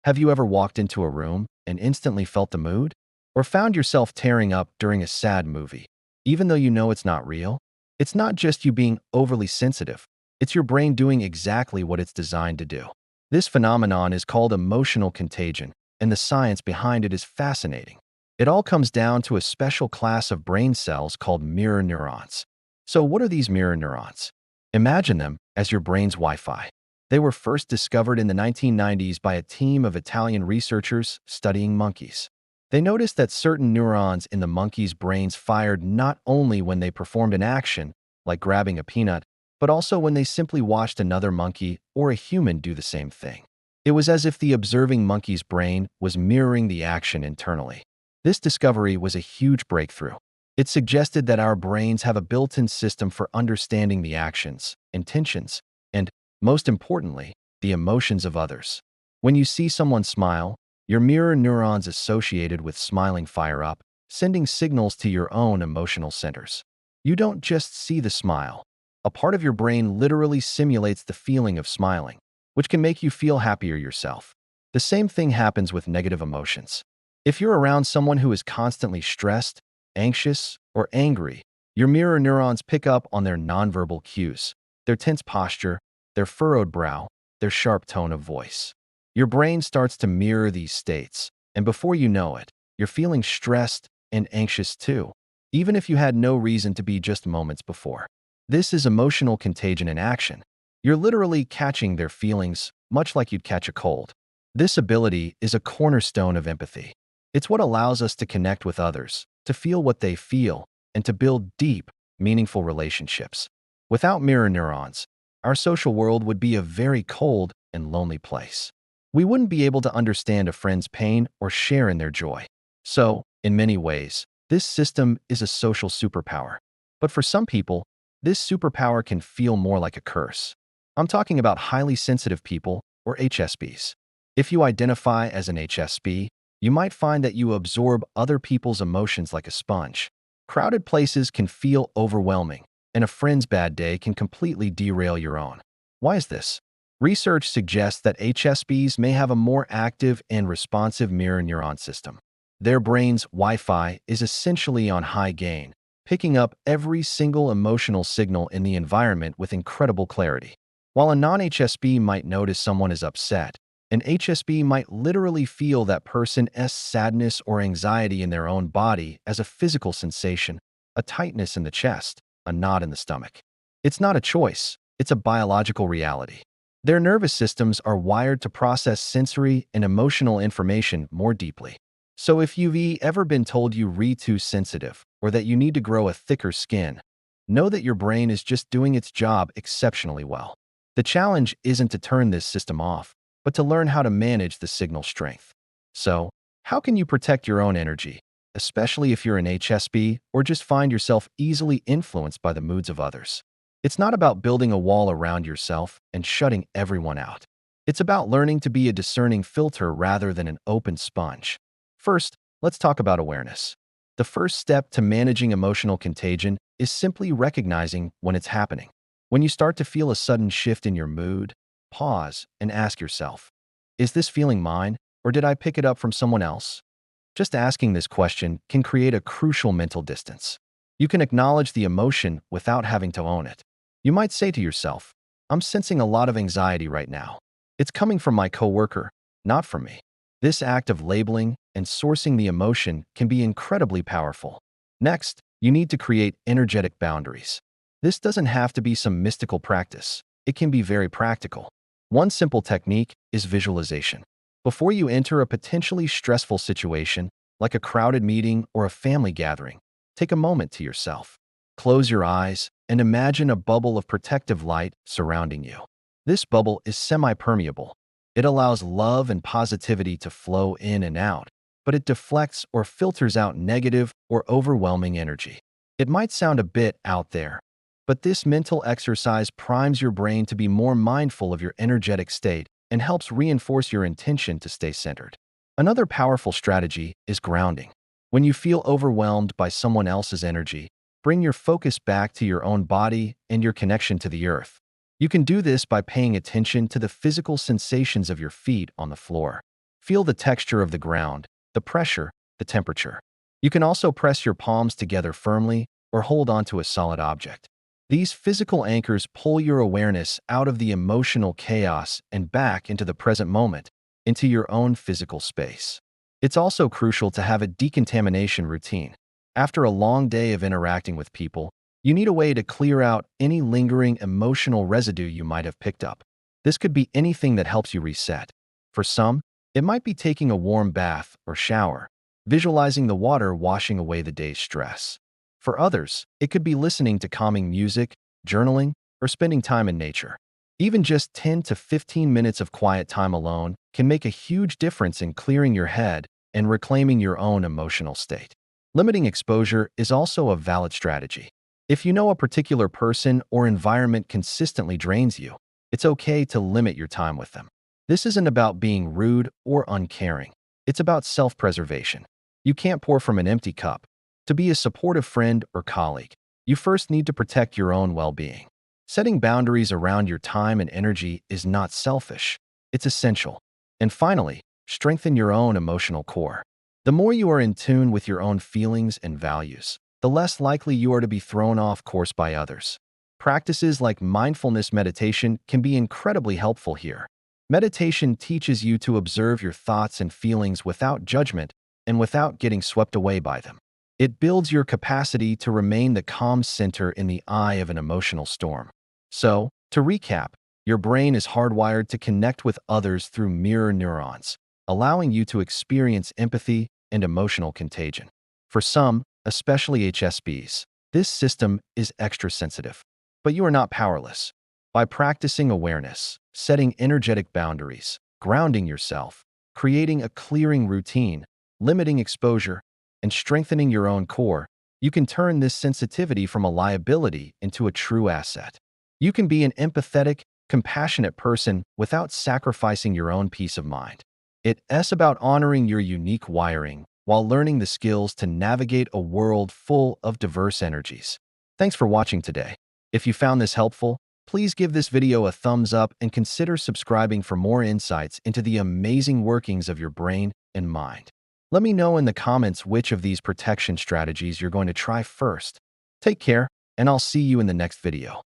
Have you ever walked into a room and instantly felt the mood? Or found yourself tearing up during a sad movie, even though you know it's not real? It's not just you being overly sensitive. It's your brain doing exactly what it's designed to do. This phenomenon is called emotional contagion, and the science behind it is fascinating. It all comes down to a special class of brain cells called mirror neurons. So what are these mirror neurons? Imagine them as your brain's Wi-Fi. They were first discovered in the 1990s by a team of Italian researchers studying monkeys. They noticed that certain neurons in the monkeys' brains fired not only when they performed an action, like grabbing a peanut, but also when they simply watched another monkey or a human do the same thing. It was as if the observing monkey's brain was mirroring the action internally. This discovery was a huge breakthrough. It suggested that our brains have a built-in system for understanding the actions, intentions, and, most importantly, the emotions of others. When you see someone smile, your mirror neurons associated with smiling fire up, sending signals to your own emotional centers. You don't just see the smile. A part of your brain literally simulates the feeling of smiling, which can make you feel happier yourself. The same thing happens with negative emotions. If you're around someone who is constantly stressed, anxious, or angry, your mirror neurons pick up on their nonverbal cues, their tense posture, their furrowed brow, their sharp tone of voice. Your brain starts to mirror these states, and before you know it, you're feeling stressed and anxious too, even if you had no reason to be just moments before. This is emotional contagion in action. You're literally catching their feelings, much like you'd catch a cold. This ability is a cornerstone of empathy. It's what allows us to connect with others, to feel what they feel, and to build deep, meaningful relationships. Without mirror neurons, our social world would be a very cold and lonely place. We wouldn't be able to understand a friend's pain or share in their joy. So, in many ways, this system is a social superpower. But for some people, this superpower can feel more like a curse. I'm talking about highly sensitive people, or HSPs. If you identify as an HSP, you might find that you absorb other people's emotions like a sponge. Crowded places can feel overwhelming, and a friend's bad day can completely derail your own. Why is this? Research suggests that HSPs may have a more active and responsive mirror neuron system. Their brain's Wi-Fi is essentially on high gain, picking up every single emotional signal in the environment with incredible clarity. While a non-HSP might notice someone is upset, an HSP might literally feel that person's sadness or anxiety in their own body as a physical sensation, a tightness in the chest, a knot in the stomach. It's not a choice, it's a biological reality. Their nervous systems are wired to process sensory and emotional information more deeply. So if you've ever been told you're too sensitive or that you need to grow a thicker skin, know that your brain is just doing its job exceptionally well. The challenge isn't to turn this system off, but to learn how to manage the signal strength. So, how can you protect your own energy, especially if you're an HSP or just find yourself easily influenced by the moods of others? It's not about building a wall around yourself and shutting everyone out. It's about learning to be a discerning filter rather than an open sponge. First, let's talk about awareness. The first step to managing emotional contagion is simply recognizing when it's happening. When you start to feel a sudden shift in your mood, pause and ask yourself, is this feeling mine, or did I pick it up from someone else? Just asking this question can create a crucial mental distance. You can acknowledge the emotion without having to own it. You might say to yourself, I'm sensing a lot of anxiety right now. It's coming from my coworker, not from me. This act of labeling and sourcing the emotion can be incredibly powerful. Next, you need to create energetic boundaries. This doesn't have to be some mystical practice. It can be very practical. One simple technique is visualization. Before you enter a potentially stressful situation, like a crowded meeting or a family gathering, take a moment to yourself. Close your eyes and imagine a bubble of protective light surrounding you. This bubble is semi-permeable. It allows love and positivity to flow in and out, but it deflects or filters out negative or overwhelming energy. It might sound a bit out there, but this mental exercise primes your brain to be more mindful of your energetic state and helps reinforce your intention to stay centered. Another powerful strategy is grounding. When you feel overwhelmed by someone else's energy, bring your focus back to your own body and your connection to the earth. You can do this by paying attention to the physical sensations of your feet on the floor. Feel the texture of the ground, the pressure, the temperature. You can also press your palms together firmly or hold onto a solid object. These physical anchors pull your awareness out of the emotional chaos and back into the present moment, into your own physical space. It's also crucial to have a decontamination routine. After a long day of interacting with people, you need a way to clear out any lingering emotional residue you might have picked up. This could be anything that helps you reset. For some, it might be taking a warm bath or shower, visualizing the water washing away the day's stress. For others, it could be listening to calming music, journaling, or spending time in nature. Even just 10 to 15 minutes of quiet time alone can make a huge difference in clearing your head and reclaiming your own emotional state. Limiting exposure is also a valid strategy. If you know a particular person or environment consistently drains you, it's okay to limit your time with them. This isn't about being rude or uncaring. It's about self-preservation. You can't pour from an empty cup. To be a supportive friend or colleague, you first need to protect your own well-being. Setting boundaries around your time and energy is not selfish. It's essential. And finally, strengthen your own emotional core. The more you are in tune with your own feelings and values, the less likely you are to be thrown off course by others. Practices like mindfulness meditation can be incredibly helpful here. Meditation teaches you to observe your thoughts and feelings without judgment and without getting swept away by them. It builds your capacity to remain the calm center in the eye of an emotional storm. So, to recap, your brain is hardwired to connect with others through mirror neurons, allowing you to experience empathy and emotional contagion. For some, especially HSPs, this system is extra sensitive. But you are not powerless. By practicing awareness, setting energetic boundaries, grounding yourself, creating a clearing routine, limiting exposure, and strengthening your own core, you can turn this sensitivity from a liability into a true asset. You can be an empathetic, compassionate person without sacrificing your own peace of mind. It's about honoring your unique wiring while learning the skills to navigate a world full of diverse energies. Thanks for watching today. If you found this helpful, please give this video a thumbs up and consider subscribing for more insights into the amazing workings of your brain and mind. Let me know in the comments which of these protection strategies you're going to try first. Take care, and I'll see you in the next video.